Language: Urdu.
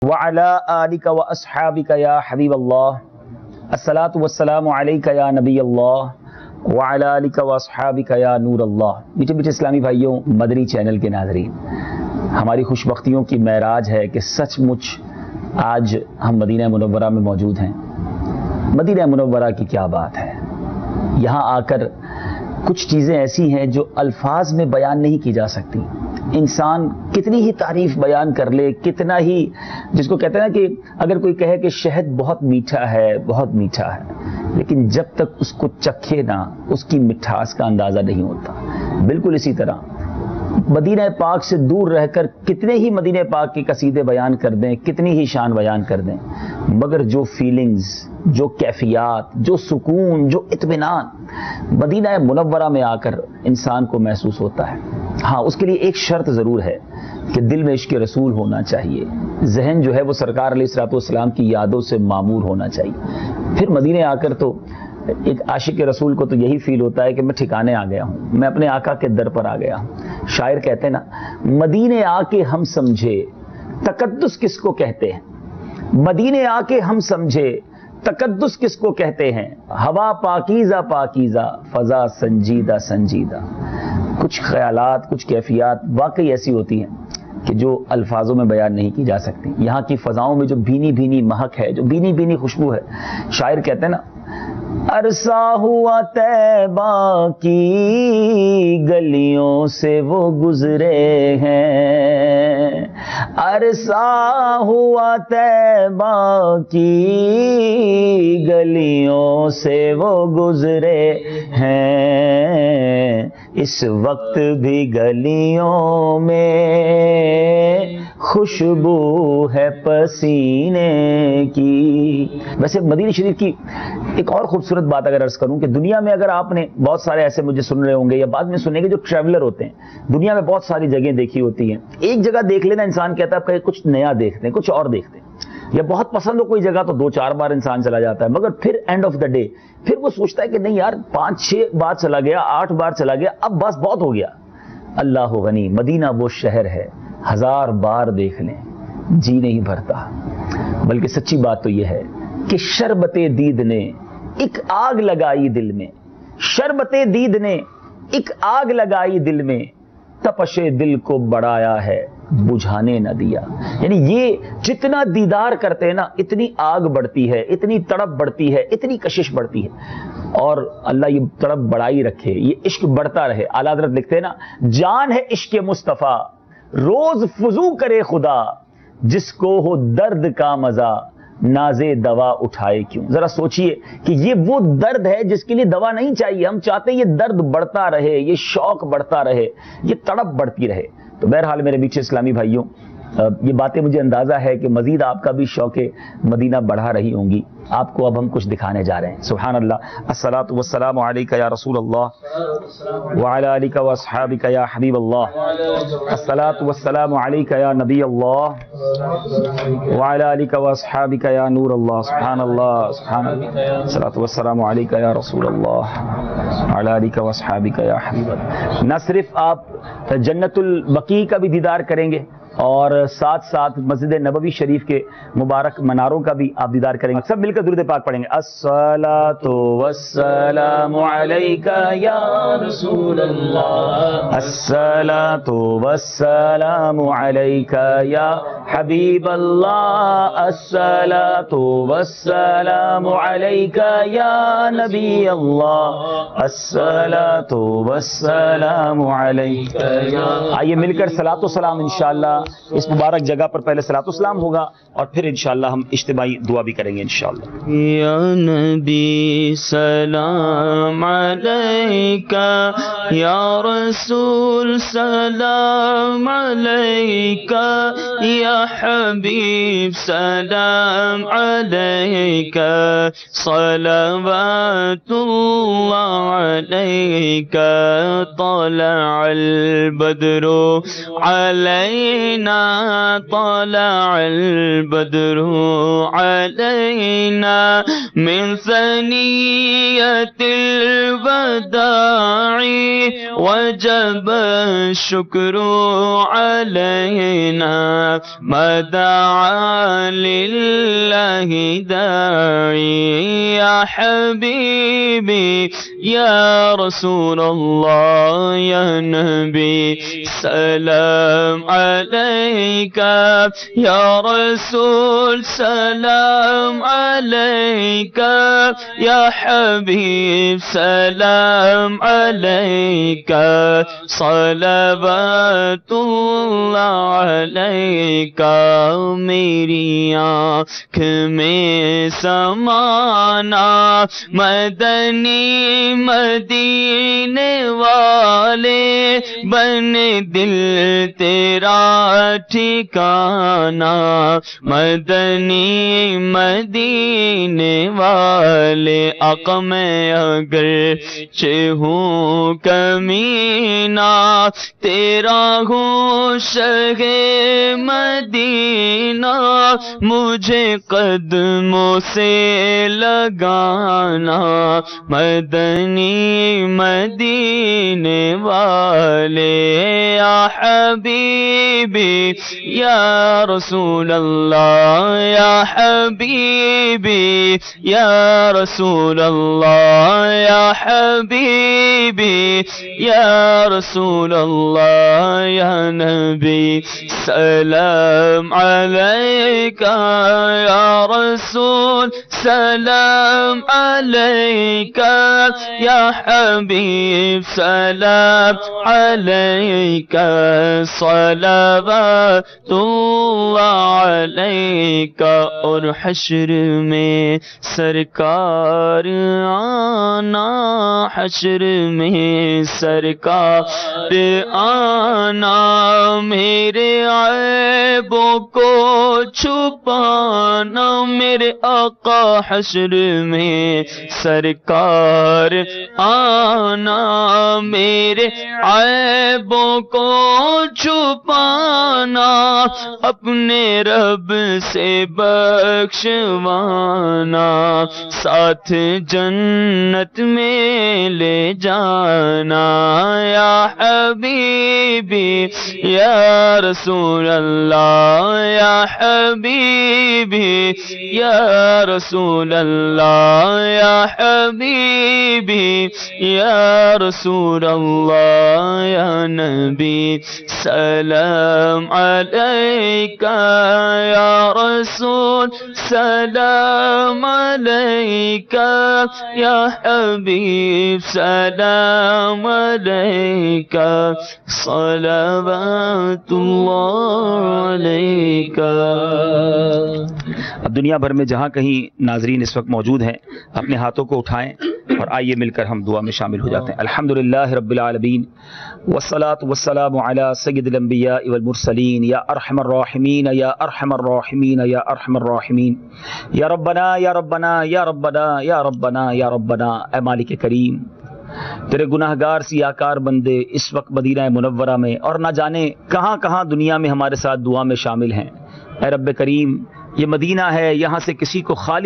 وعلى آلك وأصحابك يا حبيب الله الصلاة والسلام عليك يا نبی اللہ وعلى آلك وأصحابك يا نور اللہ۔ میٹھے میٹھے اسلامی بھائیوں، مدنی چینل کے ناظرین، ہماری خوش بختیوں کی معراج ہے کہ سچ مچ آج ہم مدینہ منورہ میں موجود ہیں۔ مدینہ منورہ کی کیا بات ہے، یہاں آ کر کچھ چیزیں ایسی ہیں جو الفاظ میں بیان نہیں کی جا سکتی۔ انسان کتنی ہی تعریف بیان کر لے، کتنا ہی، جس کو کہتے ہیں نا کہ اگر کوئی کہے کہ شہد بہت میٹھا ہے، بہت میٹھا ہے، لیکن جب تک اس کو چکھے نہ اس کی مٹھاس کا اندازہ نہیں ہوتا۔ بالکل اسی طرح مدینہ پاک سے دور رہ کر کتنے ہی مدینہ پاک کے قصیدے بیان کر دیں، کتنی ہی شان بیان کر دیں، مگر جو فیلنگز، جو کیفیات، جو سکون، جو اطمینان مدینہ منورہ میں آ کر انسان کو محسوس ہوتا ہے، ہاں اس کے لیے ایک شرط ضرور ہے کہ دل میں عشق رسول ہونا چاہیے، ذہن جو ہے وہ سرکار علیہ الصلوۃ والسلام کی یادوں سے معمور ہونا چاہیے۔ پھر مدینہ آ کر تو ایک عاشق رسول کو تو یہی فیل ہوتا ہے کہ میں ٹھکانے آ گیا ہوں، میں اپنے آقا کے در پر آ گیا ہوں۔ شاعر کہتے ہیں نا، مدینے آ کے ہم سمجھے تقدس کس کو کہتے ہیں، مدینے آ کے ہم سمجھے تقدس کس کو کہتے ہیں، ہوا پاکیزہ پاکیزہ فضا سنجیدہ سنجیدہ۔ کچھ خیالات، کچھ کیفیات واقعی ایسی ہوتی ہیں کہ جو الفاظوں میں بیان نہیں کی جا سکتی۔ یہاں کی فضاؤں میں جو بھینی بھینی مہک ہے، جو بھینی بھینی خوشبو ہے، شاعر کہتے ہیں نا، عرصہ ہوا طیبہ کی گلیوں سے وہ گزرے ہیں، عرصہ ہوا طیبہ کی گلیوں سے وہ گزرے ہیں، اس وقت بھی گلیوں میں خوشبو ہے پسینے کی۔ ویسے مدینہ شریف کی ایک اور خوبصورت بات اگر عرض کروں کہ دنیا میں اگر آپ نے بہت سارے ایسے مجھے سن رہے ہوں گے یا بعد میں سنیں گے جو ٹریولر ہوتے ہیں، دنیا میں بہت ساری جگہیں دیکھی ہوتی ہیں، ایک جگہ دیکھ لینا انسان کہتا ہے کہ کچھ نیا دیکھتے ہیں، کچھ اور دیکھتے ہیں، یا بہت پسند ہو کوئی جگہ تو 2-4 بار انسان چلا جاتا ہے، مگر پھر اینڈ آف دا ڈے پھر وہ سوچتا ہے کہ نہیں یار 5-6 بار چلا گیا، 8 بار چلا گیا، اب بس بہت ہو گیا۔ اللہ غنی، مدینہ وہ شہر ہے 1000 بار دیکھ لیں جی نہیں بھرتا۔ بلکہ سچی بات تو یہ ہے کہ شربت دید نے ایک آگ لگائی دل میں، شربت دید نے ایک آگ لگائی دل میں، تپش دل کو بڑھایا ہے بجھانے نہ دیا۔ یعنی یہ جتنا دیدار کرتے ہیں نا، اتنی آگ بڑھتی ہے، اتنی تڑپ بڑھتی ہے، اتنی کشش بڑھتی ہے، اور اللہ یہ تڑپ بڑھائی رکھے، یہ عشق بڑھتا رہے۔ اعلیٰ حضرت لکھتے ہیں نا، جان ہے عشق مصطفیٰ روز فضو کرے خدا، جس کو ہو درد کا مزہ نازے دوا اٹھائے کیوں۔ ذرا سوچئے کہ یہ وہ درد ہے جس کے لیے دوا نہیں چاہیے، ہم چاہتے ہیں یہ درد بڑھتا رہے، یہ شوق بڑھتا رہے، یہ تڑپ بڑھتی رہے۔ تو بہرحال میرے میٹھے اسلامی بھائیوں، یہ باتیں مجھے اندازہ ہے کہ مزید آپ کا بھی شوق مدینہ بڑھا رہی ہوں گی۔ آپ کو اب ہم کچھ دکھانے جا رہے ہیں۔ سبحان اللہ، الصلاۃ والسلام علیک یا رسول اللہ وعلی آلک واصحابک یا حبیب اللہ، الصلاۃ والسلام علیک یا نبی اللہ وعلی آلک واصحابک یا نور اللہ۔ سبحان اللہ سبحان اللہ، الصلاۃ والسلام علیک یا رسول اللہ وعلی آلک واصحابک یا حبیب اللہ۔ نہ صرف آپ جنت البقیع کا بھی دیدار کریں گے اور ساتھ ساتھ مسجد نبوی شریف کے مبارک مناروں کا بھی آپ دیدار کریں گے۔ سب مل کر درود پاک پڑھیں گے۔ الصلاۃ والسلام علیک یا رسول اللہ، الصلاۃ والسلام علیک یا حبیب اللہ، الصلاۃ والسلام علیک یا نبی اللہ، الصلاۃ والسلام علیک یا۔ آئیے مل کر صلاۃ و سلام انشاءاللہ اس مبارک جگہ پر پہلے صلاۃ والسلام ہوگا اور پھر انشاءاللہ ہم اجتماعی دعا بھی کریں گے انشاءاللہ۔ یا نبی سلام علیکہ، یا رسول سلام علیکہ، یا حبیب سلام علیکہ، صلوات اللہ علیکہ، طلع البدر علیکہ علينا طلع البدر علينا من ثنية الوداع وجب الشكر علينا ما دعا لله داعي يا حبيبي يا رسول الله يا نبي سلام عليك يا رسول سلام عليك يا حبيب سلام عليك صلوات الله عليك میری آنکھ میں سمانا مدنی مدینے والے بن دل تیرا ٹھکانا مدنی مدینے والے آقا میں اگر ہوں کمینہ تیرا ہوں شہ مدینہ مجھے قدموں سے لگانا مدنی مدینے والے یا حبیبی یا رسول اللہ یا حبیبی یا رسول اللہ یا حبیبی یا رسول اللہ یا نبی سلام علیکہ یا رسول سلام علیکہ یا حبیب سلام علیکہ صلوات اللہ علیکہ اور حشر میں سرکار آنا حشر میں سرکار آنا میرے عیبوں کو چھپانا میرے آقا حشر میں سرکار آنا میرے عیبوں کو چھپانا اپنے رب سے بخشوانا ساتھ جنت میں لے جانا یا حبیبی یا رسول اللہ یا حبیبی یا رسول اللہ یا حبیبی یا رسول اللہ یا نبی سلام علیکہ یا رسول سلام علیکہ یا حبیب سلام علیکہ صلوات اللہ علیکہ۔ اب دنیا بھر میں جہاں کہیں ناظرین اس وقت موجود ہیں اپنے ہاتھوں کو اٹھائیں اور آئیے مل کر ہم دعا میں شامل ہو جاتے ہیں۔ الحمدللہ رب العالمین والصلاة والسلام علی سید الانبیاء والمرسلین یا ارحم الراحمین یا ارحم الراحمین یا ارحم الراحمین یا ربنا یا ربنا یا ربنا یا ربنا یا ربنا۔ اے مالک کریم تیرے گناہ گار سیاکار بندے اس وقت مدینہ منورہ میں اور نہ جانے کہاں کہاں دنیا میں ہمارے ساتھ دعا میں شامل ہیں۔ اے رب کریم یہ مدینہ ہے، یہاں سے کسی کو خالی